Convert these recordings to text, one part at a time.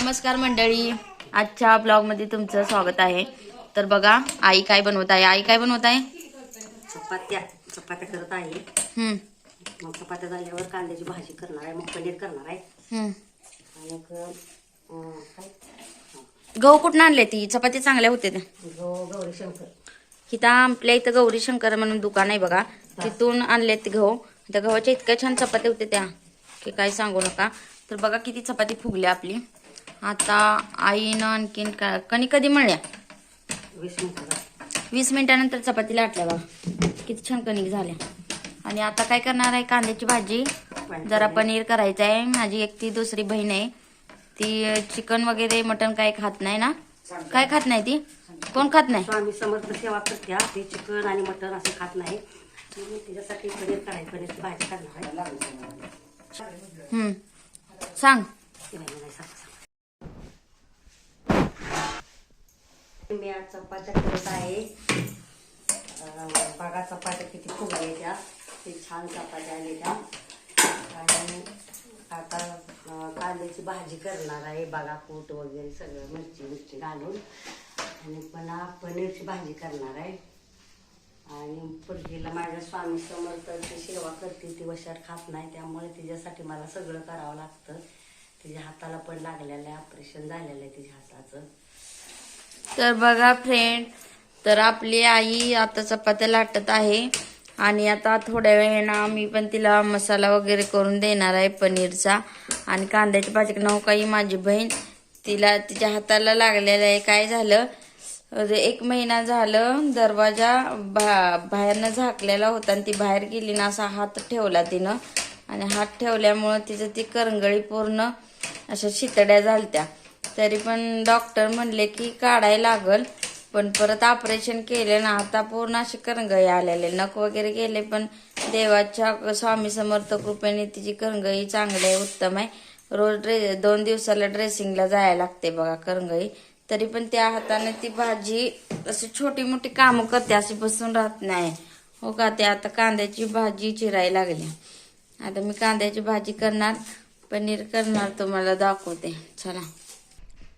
नमस्कार मंडळी, आजच्या ब्लॉग मध्ये तुमचं स्वागत आहे। तर बघा आई काय बनवत आहे। आई काय बनवत आहे? चपात्या करत आहे। मग चपात्या झाल्यावर कांद्याची भाजी करणार आहे, मग पनीर करणार आहे। आणि गहू कुठून आणले? ती चपाती चांगल्या होते ते गौरी शंकर इथं आपल्या इथं गौरी शंकर म्हणून दुकान आहे बघा, तिथून आणले ते गहू। त्या गव्हाच्या इतक्या छान चपात्या होते त्या की काय सांगू नका। तर बघा किती चपाती फुगली आपली। आता आईनं आणखीन कणी कधी मळल्या 20 मिनिटानंतर चपाती लाटल्या बघा, किती छान कणिक झाल्या। आणि आता काय करणार आहे? कांद्याची भाजी, जरा पनीर करायचं आहे। माझी एक ती दुसरी बहीण आहे, ती चिकन वगैरे मटन काय खात नाही ना। काय खात नाही ती? कोण खात नाही? स्वामी समर्थ सेवा करते, ते चिकन आणि मटन असं खात नाही। तिच्यासाठी पनीर करायचं, पनीरची भाजी करणार आहे। सांग। मी आज चपात्या करत आहे। बघा चपात्या किती फुगल्या त्या, ते छान चपात्या आल्या त्या। आणि आता कांद्याची भाजी करणार आहे, बघा कूट वगैरे सगळं मिरची घालून। आणि पुन्हा पनीरची भाजी करणार आहे। आणि पुढीला माझ्या स्वामी समर्थांची सेवा करते, ती वशार खात नाही, त्यामुळे तिच्यासाठी मला सगळं करावं लागतं। तिच्या हाताला पण लागलेलं आहे, ऑपरेशन झालेलं आहे तिच्या हाताचं। तर बघा फ्रेंड, तर आपली आई आता चपात्या लाटत आहे। आणि आता थोड्या वेळानं मी पण तिला मसाला वगैरे करून देणार आहे पनीरचा। आणि कांद्याची भाजी न काही माझी बहीण, तिला तिच्या हाताला लागलेलं आहे। काय झालं, 1 महिना झालं दरवाजा बाहेरनं झाकलेला होता आणि ती बाहेर गेली ना, असा हात ठेवला तिनं। आणि हात ठेवल्यामुळं तिचं ती करंगळी पूर्ण अशा शितड्या झालत्या। तरी पण डॉक्टर म्हणले की काढायला लागल, पण परत ऑपरेशन केलं ना, आता पूर्ण अशी करंगळी आलेले, नख वगैरे गेले, पण देवाच्या स्वामी समर्थ कृपेने तिची करंगळी चांगली आहे, उत्तम आहे। रोज 2 दिवसाला ड्रेसिंगला जायला लागते बघा करंगळी। तरी पण त्या हाताने ती भाजी अशी छोटी मोठी कामं करते, अशी बसून राहत नाही हो का। ते आता कांद्याची भाजी चिरायला लागली। आता मी कांद्याची भाजी करणार, पनीर करणार, तुम्हाला दाखवते चला।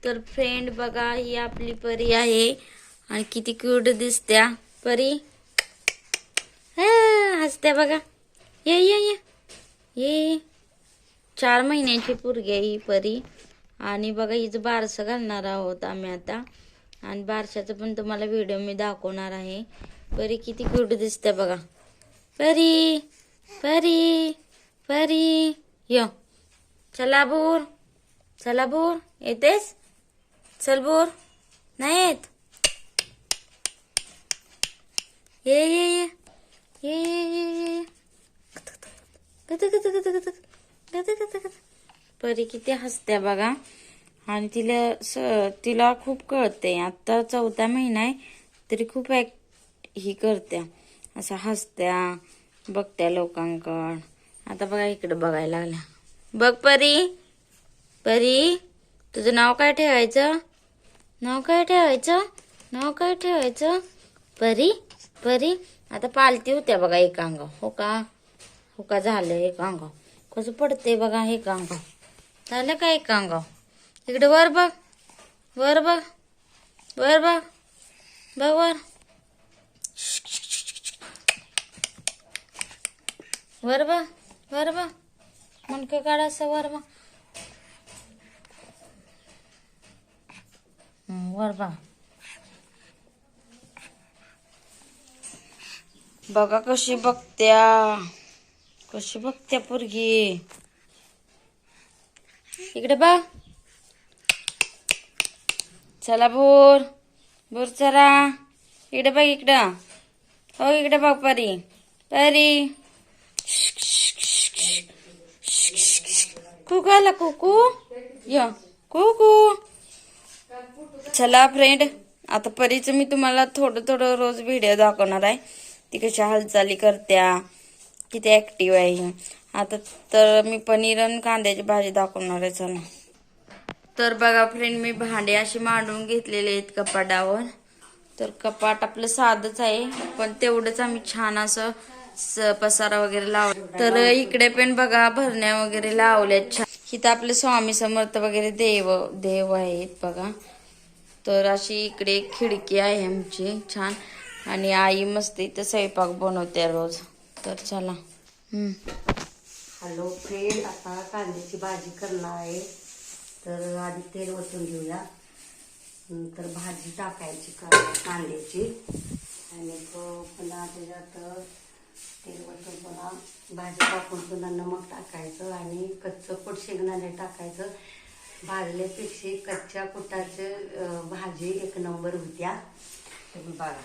तर फ्रेंड बघा, ही आपली परी आहे आणि किती क्यूट दिसत्या परी, हसत्या बघा। ये ये ये ये 4 महिन्याची पोरगी आहे ही परी। आणि बघा हिचं बारसं घालणार आहोत आम्ही आता, आणि बारशाचं पण तुम्हाला व्हिडिओ मी दाखवणार आहे। परी किती क्यूट दिसते बघा। परी परी परी यो, चला बोर, चला बोर, येतेस? चल बोर, नाही येत? ये ये ये ये ये ये, परी किती हसत्या बघा। आणि तिला खूप कळते, आता 4था महिना आहे तरी खूप ही करत्या, असं हसत्या, बघत्या लोकांकड। आता बघा इकडे बघायला लागल्या। बघ परी, परी तुझं नाव काय ठेवायचं? नाव काय ठेवायचं? नाव काय ठेवायचं? परी परी। आता पालती होत्या बघा एक अंगाव, हो का, हो का, झालं एक अंगाव, कसं पडते बघा एक अंगाव, झालं का एक अंगाव। इकडे वर बघ, वर बघ, वर बघ, बघ वर, वर बघ, वर बघ, मुंडकं काढायचं वर बघ, वर बघ। बघा कशी बघत्या, कशी बघत्या पोरगी। इकडे बघ, चला बोर, बोर चला, इकडे बघ, इकडं हो, इकडे बघ परी, परी कुकू आला, कुकू या, कुकू। चला फ्रेंड, आता परीचं मी तुम्हाला थोडं रोज व्हिडिओ दाखवणार आहे, ती कशी हालचाली करत्या, किती ऍक्टिव्ह आहे। आता तर मी पनीर आणि कांद्याची भाजी दाखवणार आहे चला। तर बघा फ्रेंड, मी भांडे अशी मांडून घेतलेले आहेत कपाटावर। तर कपाट आपलं साधच आहे, पण तेवढंच आम्ही छान असं पसारा वगैरे लावला। तर इकडे पण बघा भरण्या वगैरे लावल्यात छान। इथं आपले स्वामी समर्थ वगैरे देव आहेत बघा. तर अशी इकडे खिडकी आहे आमची छान. आणि आई मस्त इथं स्वयंपाक बनवते रोज. तर चला. हॅलो फ्रेंड, आता कांद्याची भाजी करणार आहे. तर आधी तेल ओतून घेऊया, नंतर भाजी टाकायची कांद्याची. आणि पुन्हा त्याच्यात तेल ओतून पुन्हा भाजी टाकून पुन्हा नमक टाकायचं आणि कच्चं कूट शेंगदाणे टाकायचं. भाजल्यापेक्षा कच्च्या कुटाचे भाजी एक नंबर होत्या. तुम्ही बघा.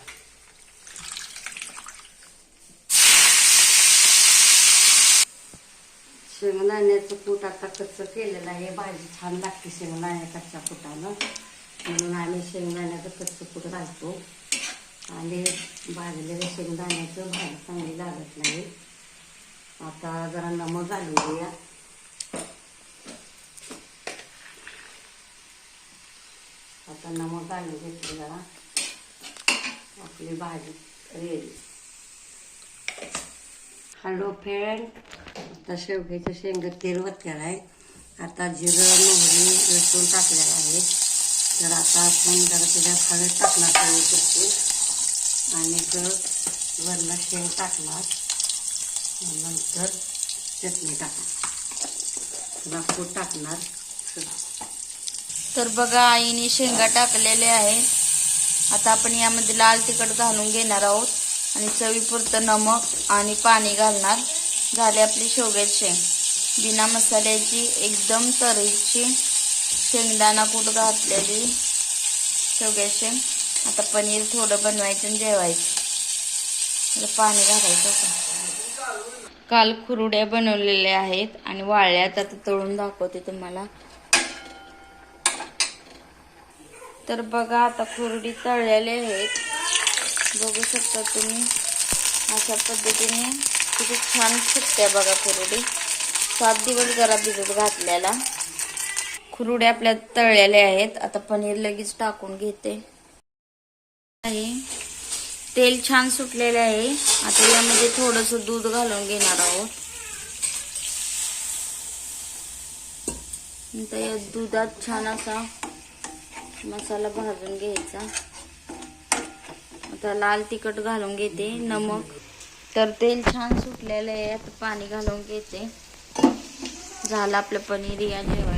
शेंगदाण्याचं कूट आता कच्चं केलेलं आहे. भाजी छान लागते शेंगदाण्या कच्च्या कुटानं, म्हणून आम्ही शेंगदाण्याचं कच्चं कूट घालतो. आणि भाजलेल्या शेंगदाण्याचं भाजी चांगली लागत नाही. आता जरा नमक घालून घेऊया. आता नमक घालून घेतलं जरा, आपली भाजी रेडी. हॅलो फ्रेंड, आता शेवग्याच्या शेंगात तेल वतलेलं आहे. आता जिरं मोहरी लसूण टाकलेलं आहे. तर आता आपण जरा त्याच्यात हळद टाकणार चवीपुरती आणि वरला शेंग टाकणार. नंतर चटणी टाकणार, कूट टाकणार. तर बघा आईने शेंगा टाकलेल्या आहेत. आता आपण यामध्ये लाल तिखट घालून घेणार आहोत आणि चवीपुरतं नमक आणि पाणी घालणार. झाले आपली शेवग्याची शेंग, बिना मसाल्याची एकदम तर्हेची शेंगदाणा कूट घातलेली शेवग्याची शेंग. आता पनीर थोडं बनवायचं आणि जेवायचं. पाणी घालायचं होतं. काल खुरुड्या बनवलेल्या आहेत आणि वाळल्यात. आता तळून दाखवते तुम्हाला. तर बघा आता खुरडी तळलेले आहेत, बघू शकता तुम्ही. अशा पद्धतीने किती छान फुटते बघा खुरडी. 7 दिवस जरा भिजत घातलेला. खुरड्या आपल्या तळलेल्या आहेत. आता पनीर लगेच टाकून घेते. तेल छान सुटलेले आहे. आता यामध्ये थोडंसं दूध घालून घेणार आहोत. आता या दुधात छान असा मसाला भाजून घ्यायचा. आता लाल तिखट घालून घेते, नमक. तर तेल छान सुटलेलं आहे. आता पाणी घालून घेते. झालं आपलं पनीर. या जेवण.